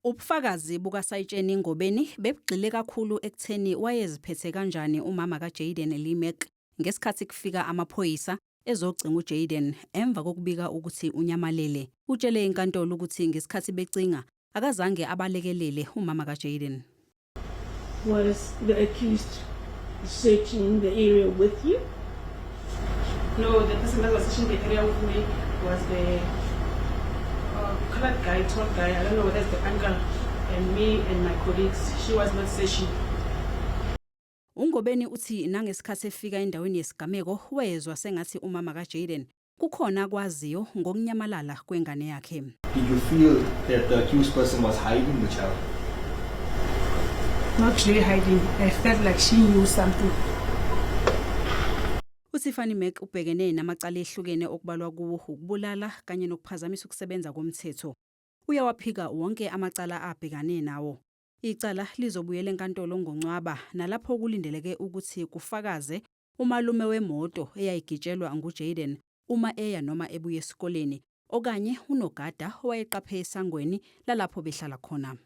Ubufakazi bukaSayitsheni Ngobeni bebugxile kakhulu ekutheni wayeziphethe kanjani umama kaJayden Limek ngesikhathi kufika amaphoyisa ezogcinga uJayden emva kokubika ukuthi unyamalele. Utshele inkantolo ukuthi ngesikhathi becinga akazange abalekelele umama kaJayden. Was the accused searching the area with you? No, the person that was searching the area with me was the colored guy, tall guy. I don't know whether it's the uncle, and me and my colleagues. She was not searching. Ungobeni uthi nangesikhathi efika endaweni yesigameko wezwa sengathi umama kaJayden kukhona kwaziyo ngokunyamalala kwengane yakhe. Did you feel that the accused person was hiding the child? Not really hiding. I felt like she knew something. uTiffany Mac ubhekene namacala ehlukene okubalwa kuwo ukubulala kanye nokuphazamisa ukusebenza komthetho. Uyawaphika wonke amacala abhekane nawo. Icala lizobuyela enkantolo ngoNcwaba nalapho kulindeleke ukuthi kufakaze umalume wemoto eyayigitshelwa nguJayden uma eya noma ebuya esikoleni okanye unogada owayeqaphe esangweni lalapho behlala khona.